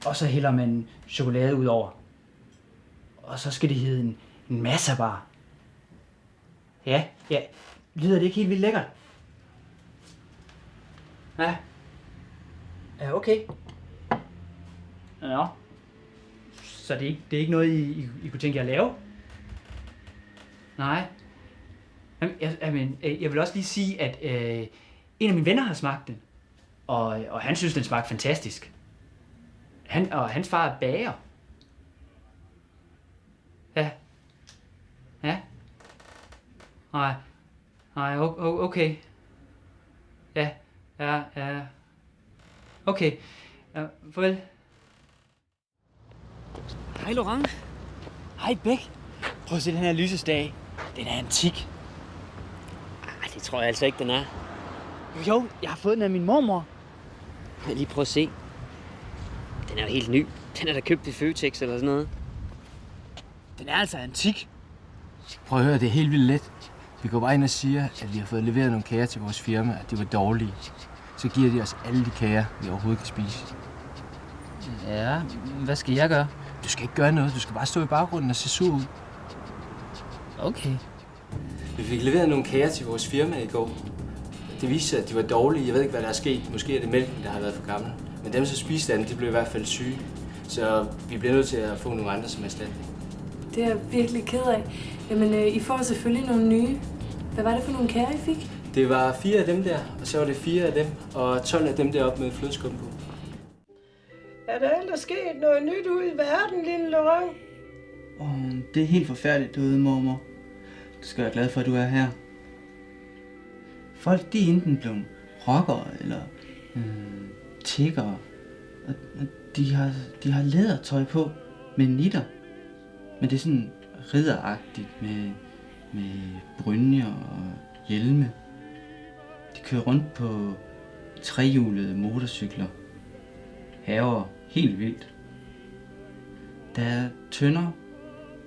Og så hælder man chokolade ud over. Og så skal det hedde en massabar. Ja. Lyder det ikke helt vildt lækkert? Ja. Ja, okay. Ja. Så det er ikke noget, I kunne tænke jer at lave? Nej. Jeg vil også lige sige, at en af mine venner har smagt den. Og han synes, den smagte fantastisk. Hans far er bager. Ja. Nej, okay. Ja. Okay. Farvel. Hej Laurent. Hej Bæk. Prøv at se den her lysestage. Den er antik. Det tror jeg altså ikke, den er. Jo, jeg har fået den af min mormor. Jeg lige prøve at se. Den er jo helt ny. Den er da købt i Føtex eller sådan noget. Den er altså antik. Prøv at høre, det er helt vildt let. Vi går bare ind og siger, at vi har fået leveret nogle kager til vores firma, at de var dårlige. Så giver de os alle de kager, vi overhovedet kan spise. Ja, hvad skal jeg gøre? Du skal ikke gøre noget, du skal bare stå i baggrunden og se sur ud. Okay. Vi fik leveret nogle kager til vores firma i går. Det viste sig, at de var dårlige. Jeg ved ikke, hvad der er sket. Måske er det mælken, der har været for gammel. Men dem, som spiste dem, de blev i hvert fald syge. Så vi bliver nødt til at få nogle andre som erstatning. Det er jeg virkelig ked af. Jamen, I får selvfølgelig nogle nye. Hvad var det for nogle kager, I fik? Det var 4 af dem der, og så var det 4 af dem, og 12 af dem deroppe med flødeskum på. Er der ellers sket noget nyt ud i verden, lille Laurent? Det er helt forfærdeligt derude, mormor. Du skal være glad for, at du er her. Folk, de er enten blevet rockere eller tiggere. Og de har lædertøj på med nitter. Men det er sådan ridderagtigt med brynjer og hjelme. De kører rundt på trehjulede motorcykler. Haver helt vildt. Der er tønder,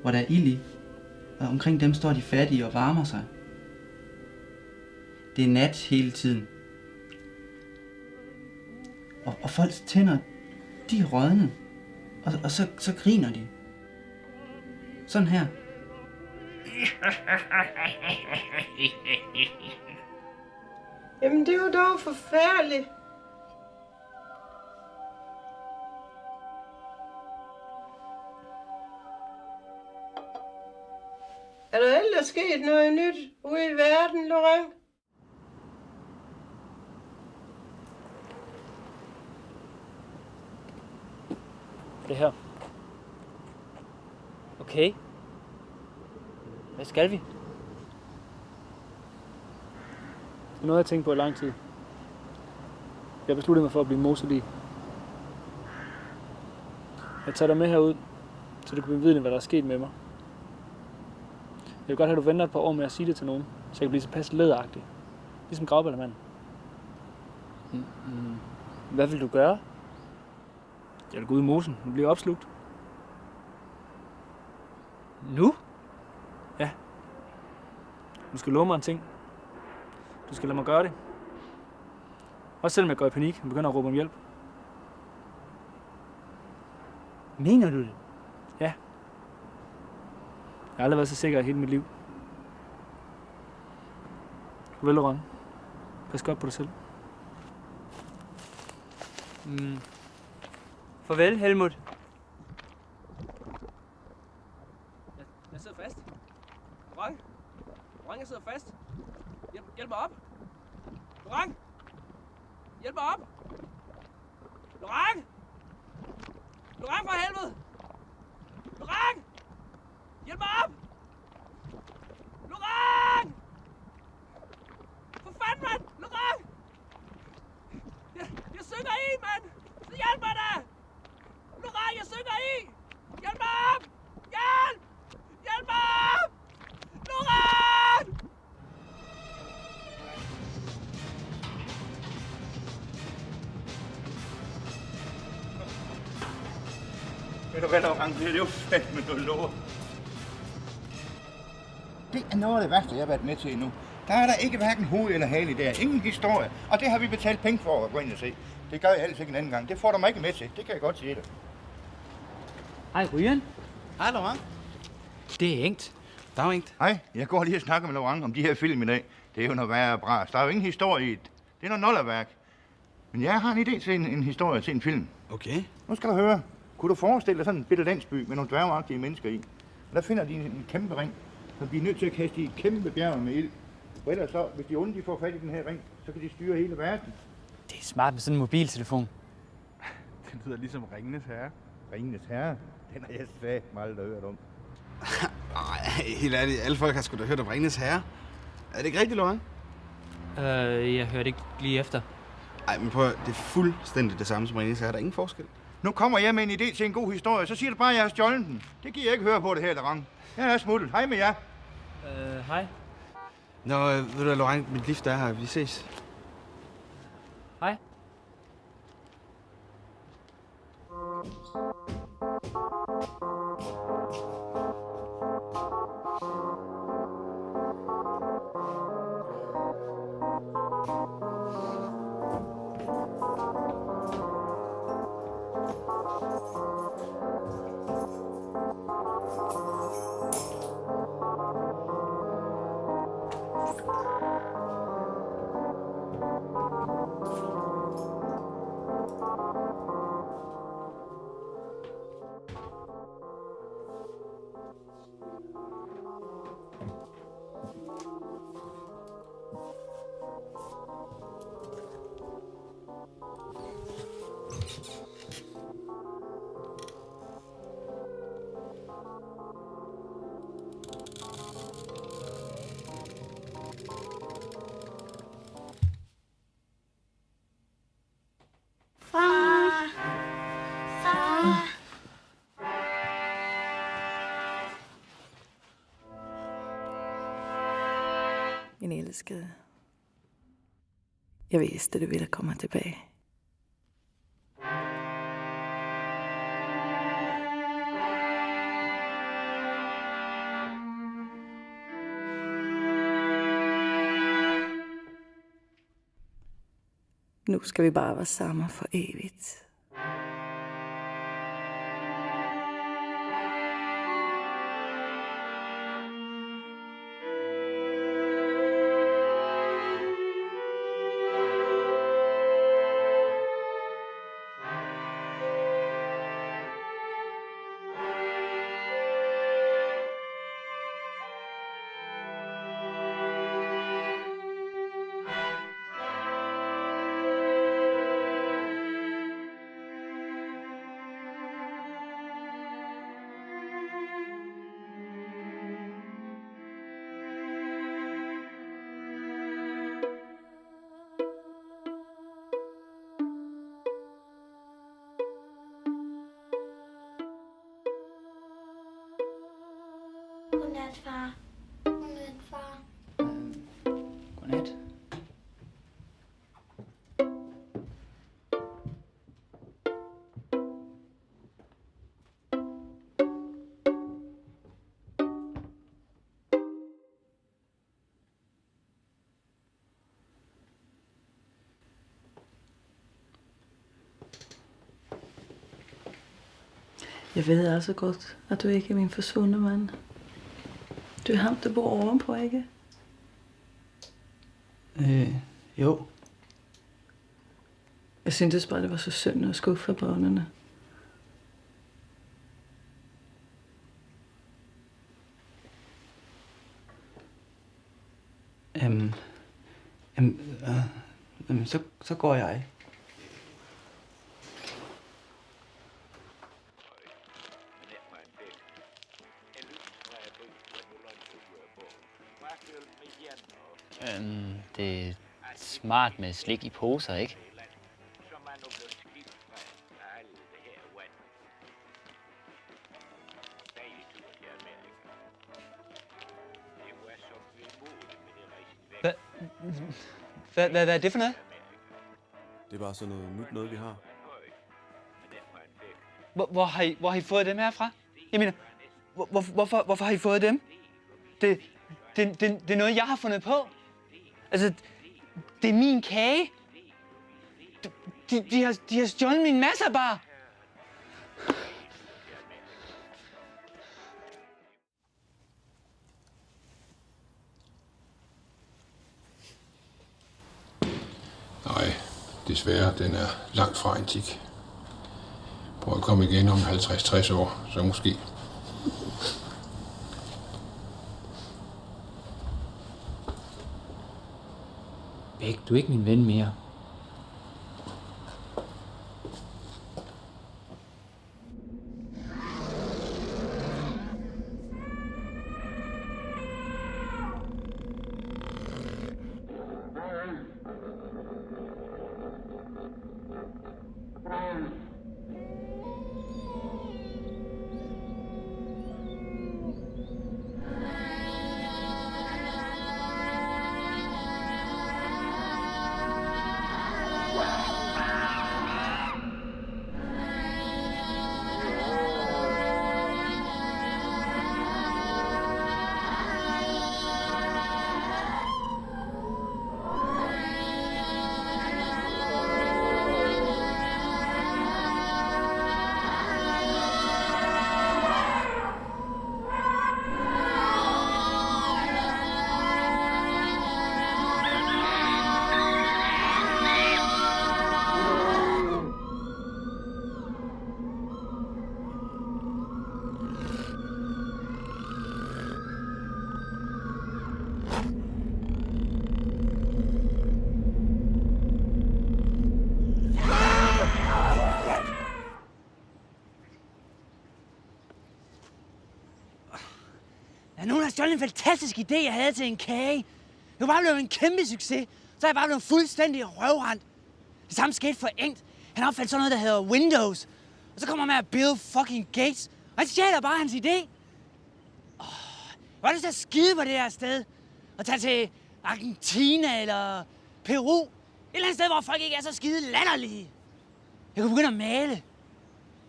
hvor der er ild i, og omkring dem står de fattige og varmer sig. Det er nat hele tiden. Og folks tænder, de er rådne, og så griner de. Sådan her. Jamen, det var dog forfærdeligt. Er der ellers sket noget nyt ude i verden, Laurent? Det her. Okay. Hvad skal vi? Det er noget, jeg har tænkt på i lang tid. Jeg besluttede mig for at blive moselig. Jeg tager dig med herud, så du kan bevidne, hvad der er sket med mig. Jeg vil godt have, at du venter et par år med at sige det til nogen, så jeg kan blive tilpas læderagtig. Ligesom gravballermanden. Hvad vil du gøre? Jeg vil gå ud i mosen og blive opslugt. Nu? Ja. Du skal love mig en ting. Du skal lade mig gøre det. Også selvom jeg går i panik og begynder at råbe om hjælp. Mener du det? Ja. Jeg har aldrig været så sikker i hele mit liv. Farvel, Laurent. Pas godt på dig selv. Farvel, Helmut. Jeg sidder fast. Laurent, jeg sidder fast. Hjælp mig op. Laurent! Hjælp mig op! Laurent! Laurent, for helvede! Laurent! Hjælp mig op! Laurent! For fanden, mand! Laurent! Jeg synker i, mand! Så hjælp mig da! Laurent, jeg synker i! Hjælp mig op! Hjælp! Hjælp mig op! Laurent! Ved du hvad, Laurent, det er jo fandme noget lort. Det er noget af det værste, jeg har været med til endnu. Der er der ikke hverken hoved eller hale i der. Ingen historie. Og det har vi betalt penge for at gå ind og se. Det gør jeg ellers ikke en anden gang. Det får du mig ikke med til. Det kan jeg godt sige dig. Hej, Ryan. Hej, Laurent. Det er Engt. Der er Engt. Hej, jeg går lige og snakker med Laurent om de her film i dag. Det er jo noget værre bras. Der er jo ingen historie i det. Det er noget nullerværk. Men jeg har en idé til en historie til en film. Okay. Nu skal du høre. Kunne du forestille dig sådan en bitte landsby med nogle dværgagtige mennesker i? Og der finder de en kæmpe ring, som de er nødt til at kaste i et kæmpe bjerg med ild. For ellers så, hvis de onde de får fat i den her ring, så kan de styre hele verden. Det er smart med sådan en mobiltelefon. Det lyder ligesom Ringenes Herre. Ringenes Herre? Den har jeg satme aldrig hørt om. Ej, helt ærligt. Alle folk har sgu da hørt om Ringenes Herre. Er det ikke rigtigt, Laurent? Jeg hørte ikke lige efter. Ej, men prøv at, det er fuldstændig det samme som Ringenes Herre. Der er ingen forskel. Nu kommer jeg med en idé til en god historie, så siger du bare, at jeg har stjålet den. Det giver jeg ikke høre på det her, Laurent. Jeg er smuttet. Hej med jer. Hej. Nå, ved du hvad, Laurent, mit lift er her. Vi ses. Hej. Min elskede. Jeg vidste, du ville komme tilbage. Nu skal vi bare være sammen for evigt. Godnat, far. Godnat, far. Godnat. Jeg ved altså godt, at du ikke er min forsvundne mand. Du er ham, der bor ovenpå, ikke? Jo. Jeg syntes bare, det var så synd at skuffe børnene. Så går jeg. Det er smart med slik i poser, ikke? Hvad er det for noget? Det er bare sådan noget nyt noget, vi har. Hvor har I fået dem herfra? Jeg mener, hvorfor har I fået dem? Det er noget, jeg har fundet på. Altså, det er min kage. De har stjålet min masserbar. Nej, desværre, den er langt fra antik. Prøv at komme igen om 50-60 år, så måske. Bæk, du er ikke min ven mere. Ja, nogen har stjålet en fantastisk idé, jeg havde til en kage. Det var bare blevet en kæmpe succes. Så er jeg bare blevet fuldstændig røvrendt. Det samme skete for Engt. Han opfandt sådan noget, der hedder Windows. Og så kommer han med at Bill fucking Gates. Og han stjæler bare hans idé. Jeg var lyst til at skide på det her sted. Og tage til Argentina eller Peru. Et eller andet sted, hvor folk ikke er så skide latterlige. Jeg kunne begynde at male. Jeg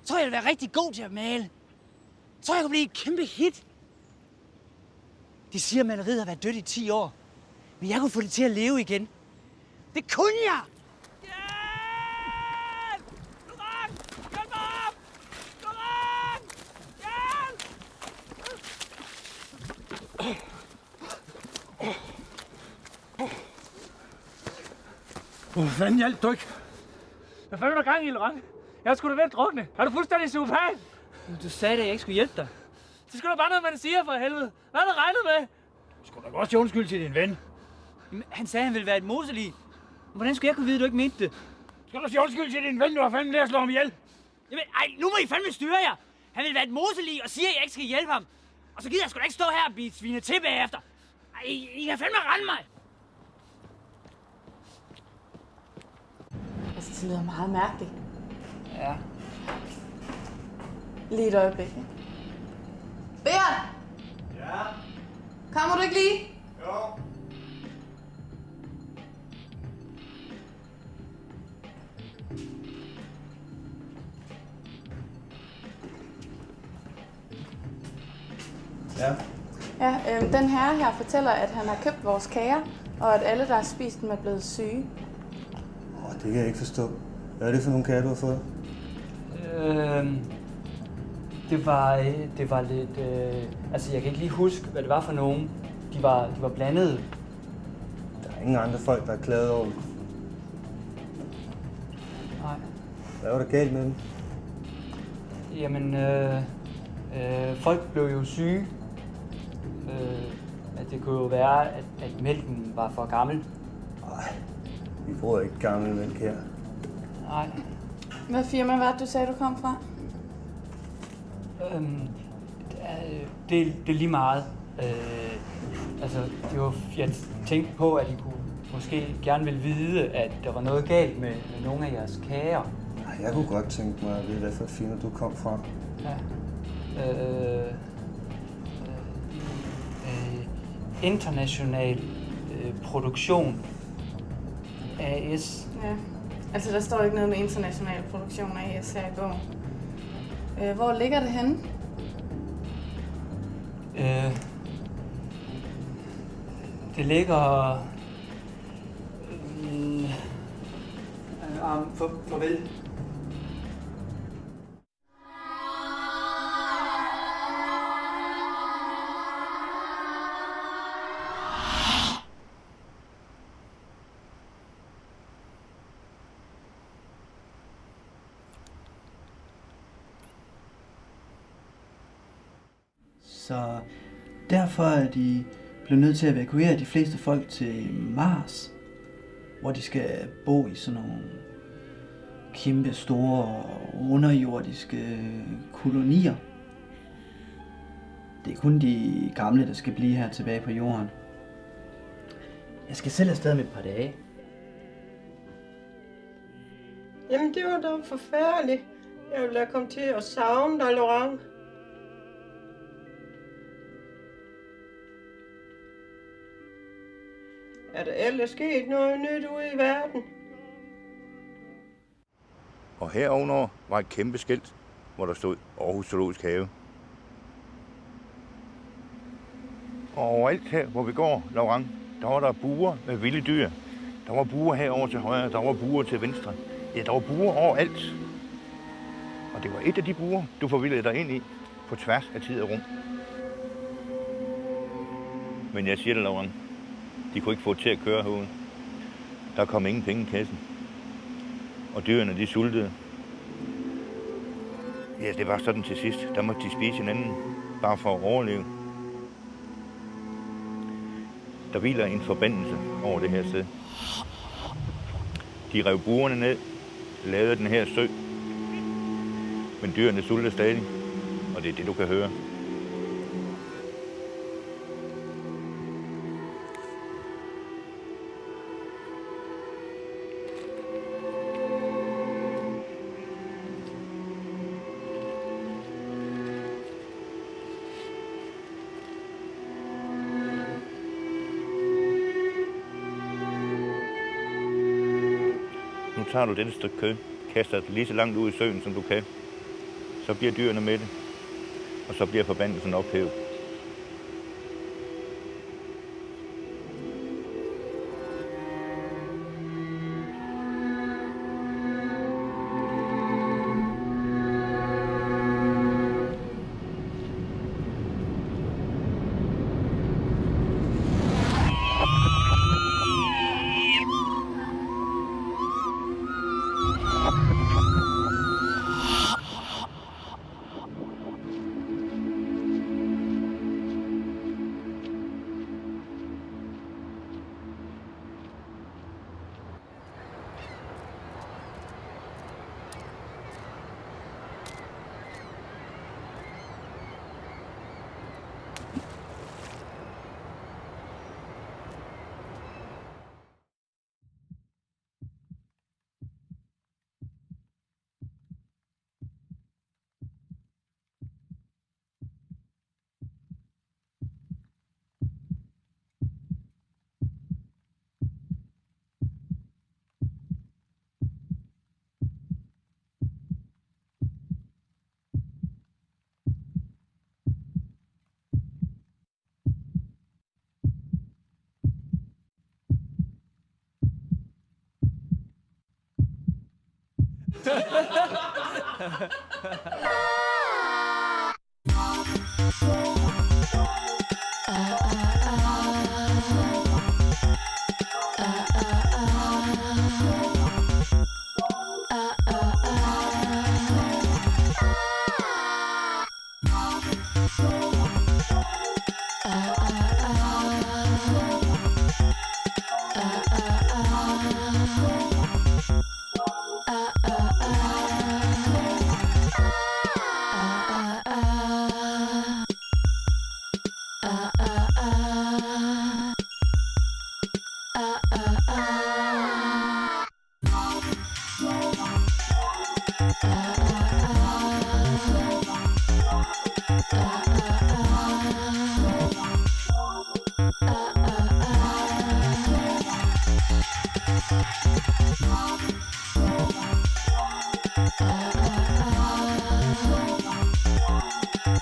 tror, jeg ville være rigtig god til at male. Jeg tror, jeg kunne blive et kæmpe hit. De siger, at maleriet har været dødt i 10 år. Men jeg kunne få det til at leve igen. Det kunne jeg! Hjælp! Lorang! Hjælp mig op! Lorang! Hjælp! Hvor fanden hjalp du ikke? Hvad fanden er der gang i, Lorang? Jeg skulle da vel drukne. Er du fuldstændig psykopat? Du sagde, at jeg ikke skulle hjælpe dig. Det skulle da bare noget, man siger for helvede. Hvad har du regnet med? Du skulle da godt sige undskyld til din ven. Jamen, han sagde, at han ville være et moselig. Hvordan skulle jeg kunne vide, at du ikke mente det? Skal du sige undskyld til din ven, du har fandme lært at slå ham ihjel? Jamen, nu må I fandme styre jer. Han vil være et moselig og siger, at jeg ikke skal hjælpe ham. Og så gider jeg sgu da ikke stå her og blive svinet til bagefter. Ej, I kan fandme rende mig. Altså, det lyder meget mærkeligt. Ja. Lige et øjeblik, ikke? Bjørn! Ja? Kommer du ikke lige? Jo. Ja. Ja, den her fortæller, at han har købt vores kager, og at alle, der har spist dem, er blevet syge. Det kan jeg ikke forstå. Hvad er det for nogle kager, du har fået? Det var lidt... altså, jeg kan ikke lige huske, hvad det var for nogen. De var blandede. Der er ingen andre folk, der er klaget over dem. Nej. Hvad var der galt med dem? Jamen, folk blev jo syge. At det kunne jo være, at mælken var for gammel. Nej, vi bruger ikke gammel mælk her. Nej. Hvad firma var det, du sagde, du kom fra? Det er lige meget. Altså, det var, jeg tænkte på, at I kunne måske gerne ville vide, at der var noget galt med nogle af jeres kager. Jeg kunne godt tænke mig at vide, hvad for et firma du kom fra. Ja. International Produktion AS. Ja, altså der står ikke noget med international produktion AS her i bogen. Hvor ligger det henne? Det ligger... farvel. Så derfor er de blevet nødt til at evakuere de fleste folk til Mars, hvor de skal bo i sådan nogle kæmpe store underjordiske kolonier. Det er kun de gamle, der skal blive her tilbage på jorden. Jeg skal selv afsted med et par dage. Jamen, det var da forfærdeligt. Jeg ville da komme til at savne dig, Laurent. Er der ellers sket noget nyt ude i verden? Og herovenover var et kæmpe skilt, hvor der stod Aarhus Zoologisk Have. Og overalt her, hvor vi går, Laurent, der var der buer med vilde dyr. Der var buer herover til højre, der var buer til venstre. Ja, der var buer overalt. Og det var et af de buer, du forvildede dig ind i, på tværs af tid og rum. Men jeg siger det, Laurent, de kunne ikke få til at køre herude. Der kom ingen penge i kassen. Og dyrene, de sultede. Ja, det var sådan til sidst. Der måtte de spise hinanden, bare for at overleve. Der hviler en forbandelse over det her sted. De rev burene ned, lavede den her sø. Men dyrene sulter stadig, og det er det, du kan høre. Nu tager du dette stykke kød, kaster det lige så langt ud i søen, som du kan. Så bliver dyrene med det, og så bliver forbandelsen ophævet.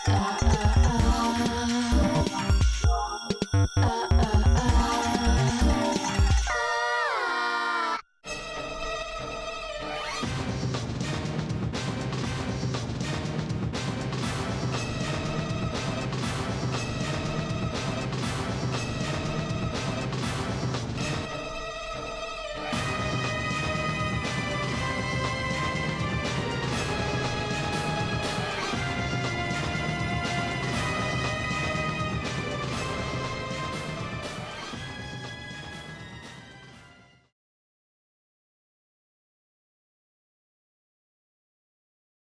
da, da.